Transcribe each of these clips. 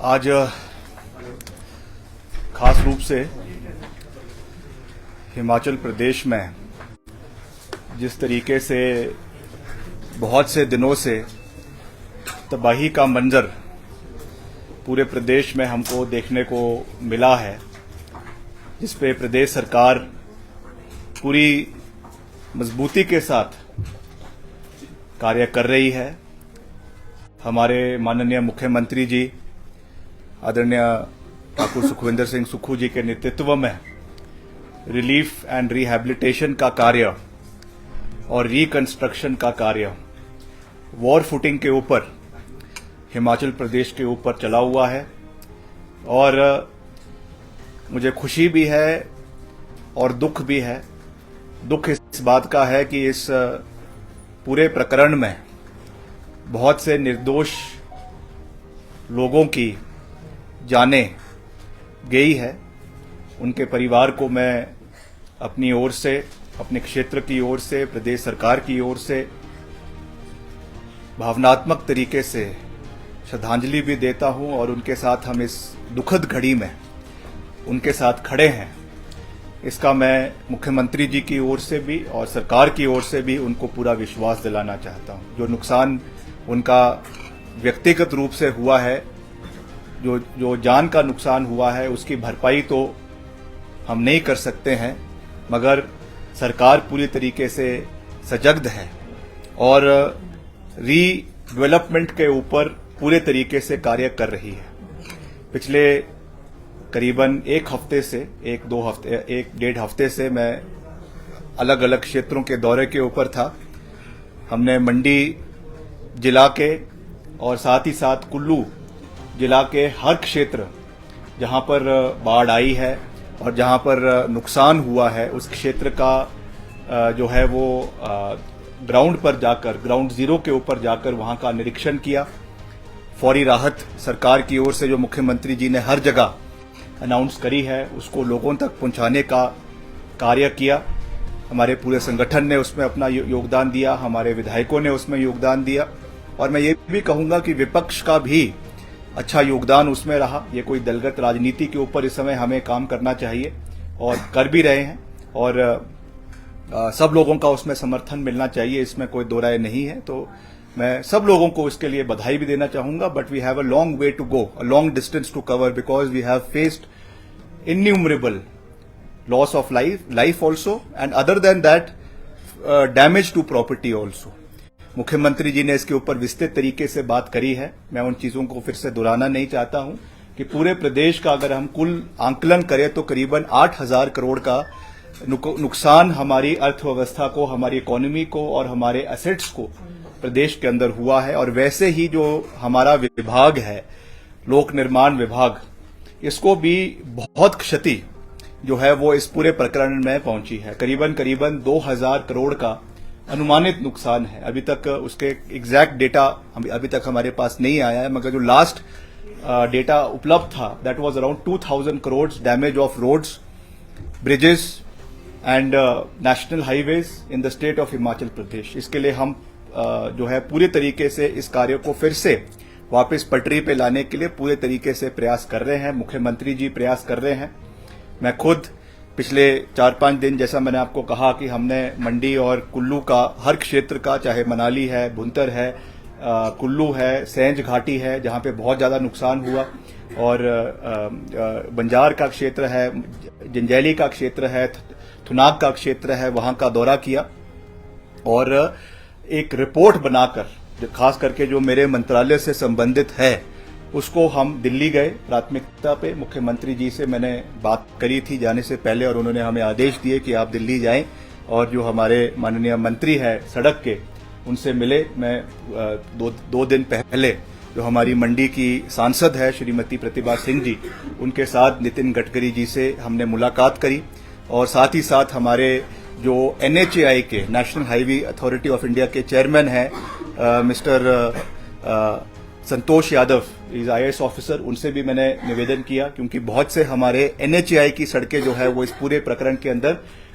आज खास रूप से हिमाचल प्रदेश में जिस तरीके से बहुत से दिनों से तबाही का मंजर पूरे प्रदेश में हमको देखने को मिला है, जिस पे प्रदेश सरकार पूरी मजबूती के साथ कार्य कर रही है। हमारे माननीय मुख्यमंत्री जी आदरणीय ठाकुर सुखविंदर सिंह सुक्खू जी के नेतृत्व में रिलीफ एंड रिहैबिलिटेशन का कार्य और रिकंस्ट्रक्शन का कार्य वॉर फुटिंग के ऊपर हिमाचल प्रदेश के ऊपर चला हुआ है। और मुझे खुशी भी है और दुख भी है। दुख इस बात का है कि इस पूरे प्रकरण में बहुत से निर्दोष लोगों की जानें गई है। उनके परिवार को मैं अपनी ओर से, अपने क्षेत्र की ओर से, प्रदेश सरकार की ओर से भावनात्मक तरीके से श्रद्धांजलि भी देता हूं और उनके साथ हम इस दुखद घड़ी में उनके साथ खड़े हैं, इसका मैं मुख्यमंत्री जी की ओर से भी और सरकार की ओर से भी उनको पूरा विश्वास दिलाना चाहता हूं। जो नुकसान उनका व्यक्तिगत रूप से हुआ है, जो जान का नुकसान हुआ है, उसकी भरपाई तो हम नहीं कर सकते हैं, मगर सरकार पूरी तरीके से सजग है और रीडेवलपमेंट के ऊपर पूरे तरीके से कार्य कर रही है। पिछले करीबन एक डेढ़ हफ्ते से मैं अलग अलग क्षेत्रों के दौरे के ऊपर था। हमने मंडी जिला के और साथ ही साथ कुल्लू जिला के हर क्षेत्र जहां पर बाढ़ आई है और जहां पर नुकसान हुआ है, उस क्षेत्र का जो है वो ग्राउंड पर जाकर, ग्राउंड जीरो के ऊपर जाकर वहां का निरीक्षण किया। फौरी राहत सरकार की ओर से जो मुख्यमंत्री जी ने हर जगह अनाउंस करी है, उसको लोगों तक पहुंचाने का कार्य किया। हमारे पूरे संगठन ने उसमें अपना योगदान दिया, हमारे विधायकों ने उसमें योगदान दिया और मैं ये भी कहूंगा कि विपक्ष का भी अच्छा योगदान उसमें रहा। ये कोई दलगत राजनीति के ऊपर इस समय हमें काम करना चाहिए और कर भी रहे हैं और सब लोगों का उसमें समर्थन मिलना चाहिए, इसमें कोई दो राय नहीं है। तो मैं सब लोगों को इसके लिए बधाई भी देना चाहूंगा। But we have a long way to go, a long distance to cover, because we have faced innumerable loss of life also and other than that damage to property also. मुख्यमंत्री जी ने इसके ऊपर विस्तृत तरीके से बात करी है। मैं उन चीजों को फिर से दोहराना नहीं चाहता हूं कि पूरे प्रदेश का अगर हम कुल आंकलन करें तो करीबन 8,000 करोड़ का नुकसान हमारी अर्थव्यवस्था को, हमारी इकोनॉमी को और हमारे एसेट्स को प्रदेश के अंदर हुआ है। और वैसे ही जो हमारा विभाग है, लोक निर्माण विभाग, इसको भी बहुत क्षति जो है वो इस पूरे प्रकरण में पहुंची है। करीबन 2,000 करोड़ का अनुमानित नुकसान है। अभी तक उसके एग्जैक्ट डेटा अभी तक हमारे पास नहीं आया है, मगर जो लास्ट डेटा उपलब्ध था that was around 2,000 crore damage of roads, bridges and national highways in the state of Himachal Pradesh. इसके लिए हम जो है पूरे तरीके से इस कार्य को फिर से वापस पटरी पे लाने के लिए पूरे तरीके से प्रयास कर रहे हैं। मुख्यमंत्री जी प्रयास कर रहे हैं। मैं खुद पिछले 4-5 दिन, जैसा मैंने आपको कहा कि हमने मंडी और कुल्लू का हर क्षेत्र का, चाहे मनाली है, भुंतर है, कुल्लू है, सैंज घाटी है जहां पे बहुत ज्यादा नुकसान हुआ, और बंजार का क्षेत्र है, जंजैली का क्षेत्र है, थुनाग का क्षेत्र है, वहां का दौरा किया और एक रिपोर्ट बनाकर, खास करके जो मेरे मंत्रालय से संबंधित है, उसको हम दिल्ली गए प्राथमिकता पे। मुख्यमंत्री जी से मैंने बात करी थी जाने से पहले और उन्होंने हमें आदेश दिए कि आप दिल्ली जाएं और जो हमारे माननीय मंत्री है सड़क के, उनसे मिले। मैं दो दिन पहले जो हमारी मंडी की सांसद है श्रीमती प्रतिभा सिंह जी, उनके साथ नितिन गडकरी जी से हमने मुलाकात करी और साथ ही साथ हमारे जो NHAI के, national highway authority of India के चेयरमैन हैं mister Santosh Yadav, is IAS officer, उनसे भी मैंने निवेदन किया, क्योंकि बहुत से हमारे NHAI की सड़कें जो है वो इस पूरे प्रकरण के अंदर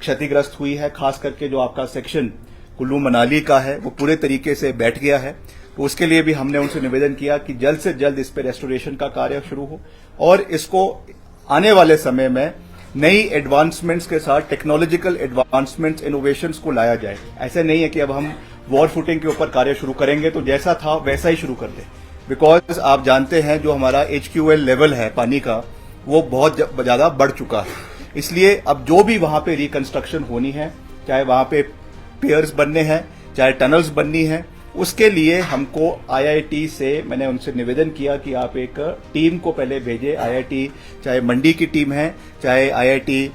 क्षतिग्रस्त हुई है। खास करके जो आपका सेक्शन कुल्लू मनाली का है वो पूरे तरीके से बैठ गया है। तो उसके लिए भी हमने उनसे निवेदन किया कि जल्द से जल्द इस पे रेस्टोरेशन का कार्य शुरू हो और इसको आने वाले समय में नई एडवांसमेंट्स के साथ टेक्नोलॉजिकल एडवांसमेंट्स इनोवेशंस को लाया जाए। ऐसे नहीं है कि अब हम वॉर फुटिंग के ऊपर कार्य शुरू करेंगे तो जैसा था वैसा ही शुरू कर दें, बिकॉज आप जानते हैं जो हमारा HQL लेवल है पानी का वो बहुत ज्यादा बढ़ चुका है। इसलिए अब जो भी वहां पे रिकंस्ट्रक्शन होनी है, चाहे वहां पे पियर्स बनने हैं, चाहे टनल्स बननी है, उसके लिए हमको IIT से मैंने उनसे निवेदन किया कि आप एक टीम को पहले भेजें। IIT चाहे मंडी की टीम है, चाहे IIT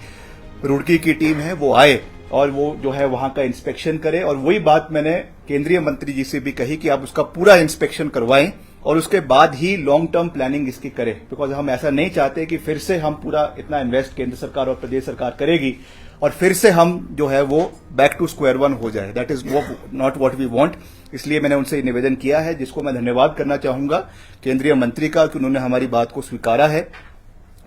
रुड़की की टीम है, वो आए और वो जो है वहां का इंस्पेक्शन करे। और वही बात मैंने केंद्रीय मंत्री जी से भी कही कि आप उसका पूरा इंस्पेक्शन करवाएं और उसके बाद ही लॉन्ग टर्म प्लानिंग इसकी करें, बिकॉज हम ऐसा नहीं चाहते कि फिर से हम पूरा इतना इन्वेस्ट केंद्र सरकार और प्रदेश सरकार करेगी और फिर से हम जो है वो बैक टू स्क्वायर वन हो जाए। That is not what we want. इसलिए मैंने उनसे निवेदन किया है, जिसको मैं धन्यवाद करना चाहूंगा केंद्रीय मंत्री का कि उन्होंने हमारी बात को स्वीकारा है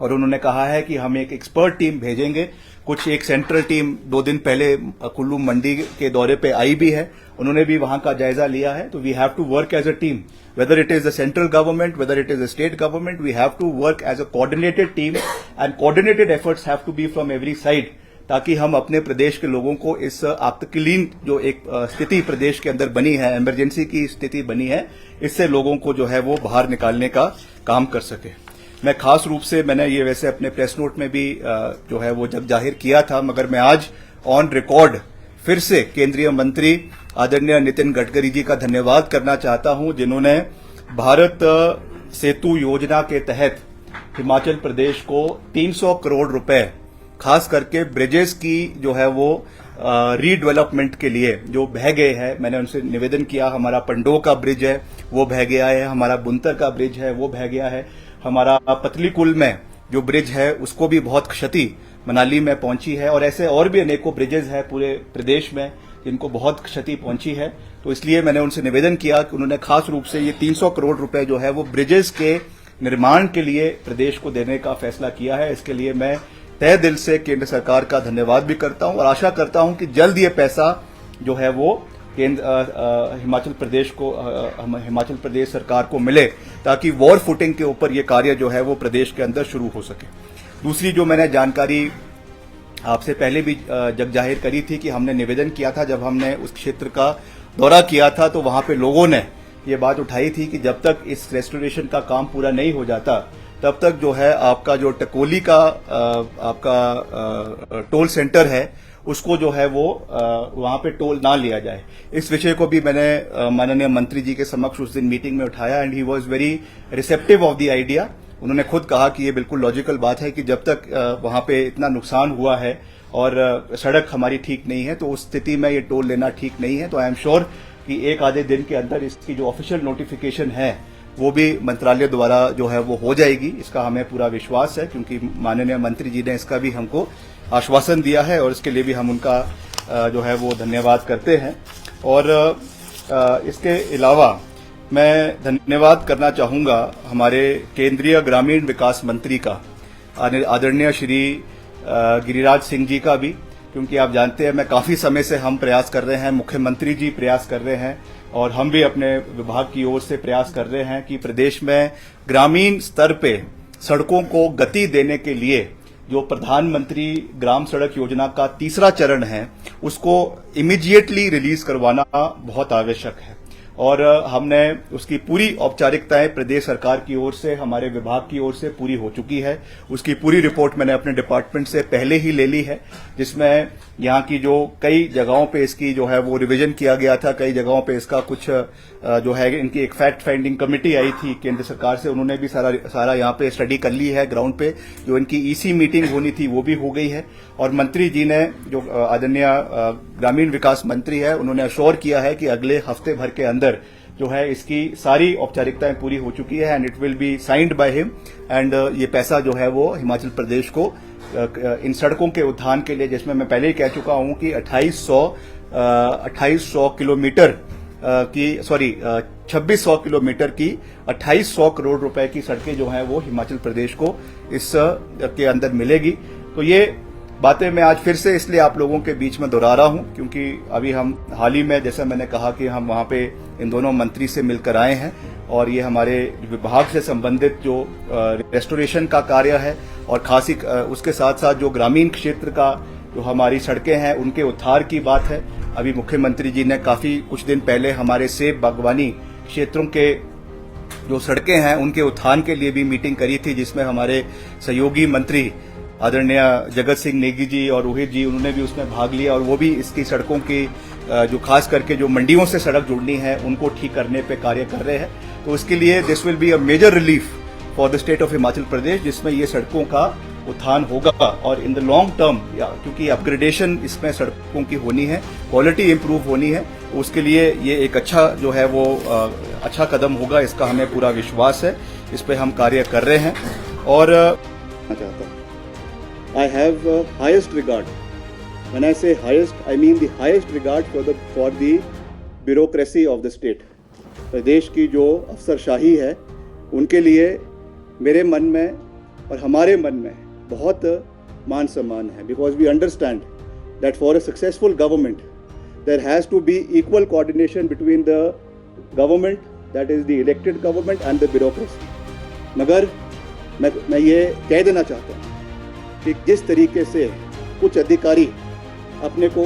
और उन्होंने कहा है कि हम एक एक्सपर्ट टीम भेजेंगे। कुछ एक सेंट्रल टीम 2 दिन पहले कुल्लू मंडी के दौरे पे आई भी है, उन्होंने भी वहां का जायजा लिया है। तो we have to work as a team, whether it is the central government, whether it is the state government, we have to work as a coordinated team and coordinated efforts have to be from every side, ताकि हम अपने प्रदेश के लोगों को इस आपातकालीन जो एक स्थिति प्रदेश के अंदर बनी है, इमरजेंसी की स्थिति बनी है, इससे लोगों को जो है वो बाहर निकालने का काम कर सके। मैं खास रूप से मैंने ये वैसे अपने प्रेस नोट में भी जो है वो जब जाहिर किया था, मगर मैं आज ऑन रिकॉर्ड फिर से केंद्रीय मंत्री आदरणीय नितिन गडकरी जी का धन्यवाद करना चाहता हूं, जिन्होंने भारत सेतु योजना के तहत हिमाचल प्रदेश को 300 करोड़ रुपए खास करके ब्रिजेस की जो है वो रीडेवलपमेंट के लिए जो बह गए हैं। मैंने उनसे निवेदन किया, हमारा पंडो का ब्रिज है वो बह गया है, हमारा बुनतर का ब्रिज है वो बह गया है, हमारा पतलीकुल में जो ब्रिज है उसको भी बहुत क्षति मनाली में पहुंची है और ऐसे और भी अनेकों ब्रिजेस है पूरे प्रदेश में जिनको बहुत क्षति पहुंची है। तो इसलिए मैंने उनसे निवेदन किया कि उन्होंने खास रूप से ये 300 करोड़ रुपए जो है वो ब्रिजेस के निर्माण के लिए प्रदेश को देने का फैसला किया है। इसके लिए मैं तहे दिल से केंद्र सरकार का धन्यवाद भी करता हूं और आशा करता हूं कि जल्द ये पैसा जो है वो हिमाचल प्रदेश सरकार को मिले, ताकि वॉर फुटिंग के ऊपर ये कार्य जो है वो प्रदेश के अंदर शुरू हो सके। दूसरी जो मैंने जानकारी आपसे पहले भी जब जाहिर करी थी कि हमने निवेदन किया था, जब हमने उस क्षेत्र का दौरा किया था तो वहां पे लोगों ने ये बात उठाई थी कि जब तक इस रेस्टोरेशन का काम पूरा नहीं हो जाता तब तक जो है आपका जो टकोली का आपका टोल सेंटर है उसको जो है वो वहां पे टोल ना लिया जाए। इस विषय को भी मैंने माननीय मंत्री जी के समक्ष उस दिन मीटिंग में उठाया and he was very receptive of the idea. उन्होंने खुद कहा कि ये बिल्कुल लॉजिकल बात है कि जब तक वहां पे इतना नुकसान हुआ है और सड़क हमारी ठीक नहीं है तो उस स्थिति में ये टोल लेना ठीक नहीं है। तो आई एम श्योर कि एक आधे दिन के अंदर इसकी जो ऑफिशियल नोटिफिकेशन है वो भी मंत्रालय द्वारा जो है वो हो जाएगी, इसका हमें पूरा विश्वास है, क्योंकि माननीय मंत्री जी ने इसका भी हमको आश्वासन दिया है और इसके लिए भी हम उनका जो है वो धन्यवाद करते हैं। और इसके अलावा मैं धन्यवाद करना चाहूंगा हमारे केंद्रीय ग्रामीण विकास मंत्री का, आदरणीय श्री गिरिराज सिंह जी का भी, क्योंकि आप जानते हैं मैं काफी समय से हम प्रयास कर रहे हैं, मुख्यमंत्री जी प्रयास कर रहे हैं और हम भी अपने विभाग की ओर से प्रयास कर रहे हैं कि प्रदेश में ग्रामीण स्तर पे सड़कों को गति देने के लिए जो प्रधानमंत्री ग्राम सड़क योजना का तीसरा चरण है उसको इमीडिएटली रिलीज करवाना बहुत आवश्यक है और हमने उसकी पूरी औपचारिकताएं प्रदेश सरकार की ओर से, हमारे विभाग की ओर से पूरी हो चुकी है। उसकी पूरी रिपोर्ट मैंने अपने डिपार्टमेंट से पहले ही ले ली है, जिसमें यहाँ की जो कई जगहों पे इसकी जो है वो रिवीजन किया गया था, कई जगहों पे इसका कुछ जो है इनकी एक फैक्ट फाइंडिंग कमेटी आई थी केंद्र सरकार से, उन्होंने भी सारा यहाँ पे स्टडी कर ली है ग्राउंड पे। जो इनकी ईसी मीटिंग होनी थी वो भी हो गई है और मंत्री जी ने, जो आदरणीय ग्रामीण विकास मंत्री है, उन्होंने अश्योर किया है कि अगले हफ्ते भर के अंदर जो है इसकी सारी औपचारिकताएं पूरी हो चुकी है and it will be signed by him and ये पैसा जो है वो हिमाचल प्रदेश को इन सड़कों के उत्थान के लिए, जिसमें मैं पहले ही कह चुका हूं कि 2600 किलोमीटर की 2600 किलोमीटर की 2800 करोड़ रुपए की सड़कें जो हैं वो हिमाचल प्रदेश को इस के अंदर मिलेगी। तो ये बातें मैं आज फिर से इसलिए आप लोगों के बीच में दोहरा रहा हूं क्योंकि अभी हम हाल ही में, जैसा मैंने कहा कि हम वहां पे इन दोनों मंत्री से मिलकर आए हैं और ये हमारे विभाग से संबंधित जो रेस्टोरेशन का कार्य है और खासी उसके साथ साथ जो ग्रामीण क्षेत्र का जो हमारी सड़कें हैं उनके उद्धार की बात है। अभी मुख्यमंत्री जी ने काफी कुछ दिन पहले हमारे सेब बागवानी क्षेत्रों के जो सड़कें हैं उनके उत्थान के लिए भी मीटिंग करी थी, जिसमें हमारे सहयोगी मंत्री आदरणीय जगत सिंह नेगी जी और रोहित जी, उन्होंने भी उसमें भाग लिया और वो भी इसकी सड़कों की जो खास करके जो मंडियों से सड़क जुड़नी है उनको ठीक करने पे कार्य कर रहे हैं। तो इसके लिए this will be a major relief for the state of Himachal Pradesh, जिसमें ये सड़कों का उत्थान होगा और इन द लॉन्ग टर्म, क्योंकि अपग्रेडेशन इसमें सड़कों की होनी है, क्वालिटी इंप्रूव होनी है, तो उसके लिए ये एक अच्छा जो है वो अच्छा कदम होगा, इसका हमें पूरा विश्वास है। इस पे हम कार्य कर रहे हैं और I have highest regard. When I say highest, I mean the highest regard for the bureaucracy of the state. प्रदेश की जो अफसरशाही है उनके लिए मेरे मन में और हमारे मन में बहुत मान सम्मान है, because we understand that for a successful government there has to be equal coordination between the government, that is the elected government, and the bureaucracy. मगर मैं ये कह देना चाहता हूँ कि जिस तरीके से कुछ अधिकारी अपने को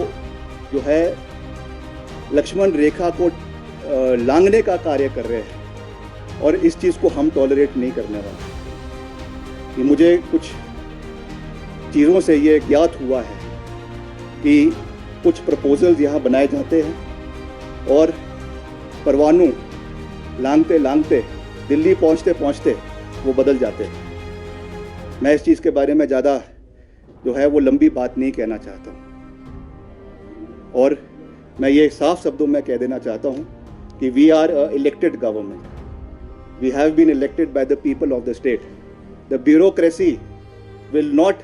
जो है लक्ष्मण रेखा को लांघने का कार्य कर रहे हैं और इस चीज़ को हम टॉलरेट नहीं करने वाले। कि मुझे कुछ चीज़ों से ये ज्ञात हुआ है कि कुछ प्रपोजल्स यहाँ बनाए जाते हैं और परवानू लांघते लांघते दिल्ली पहुँचते पहुँचते वो बदल जाते हैं। मैं इस चीज़ के बारे में ज़्यादा जो है वो लंबी बात नहीं कहना चाहता हूँ और मैं ये साफ शब्दों में कह देना चाहता हूँ कि we are a elected government, we have been elected by the people of the state. The bureaucracy will not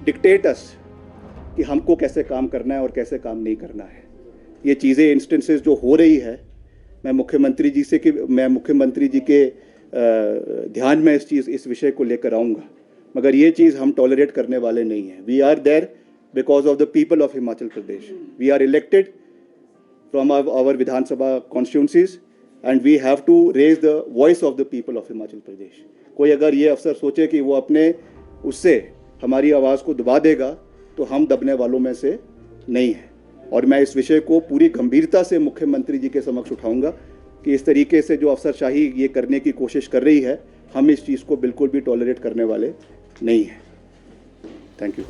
dictate us कि हमको कैसे काम करना है और कैसे काम नहीं करना है। ये चीज़ें इंस्टेंसेस जो हो रही है, मैं मुख्यमंत्री जी के ध्यान में इस विषय को लेकर आऊँगा, मगर ये चीज़ हम टॉलरेट करने वाले नहीं हैं। We are there because of the people of Himachal Pradesh. We are elected from our Vidhan Sabha constituencies and we have to raise the voice of the people of Himachal Pradesh. कोई अगर ये अफसर सोचे कि वो अपने उससे हमारी आवाज़ को दबा देगा तो हम दबने वालों में से नहीं हैं और मैं इस विषय को पूरी गंभीरता से मुख्यमंत्री जी के समक्ष उठाऊंगा कि इस तरीके से जो अफसरशाही ये करने की कोशिश कर रही है, हम इस चीज़ को बिल्कुल भी टॉलरेट करने वाले नहीं हैं। Thank you.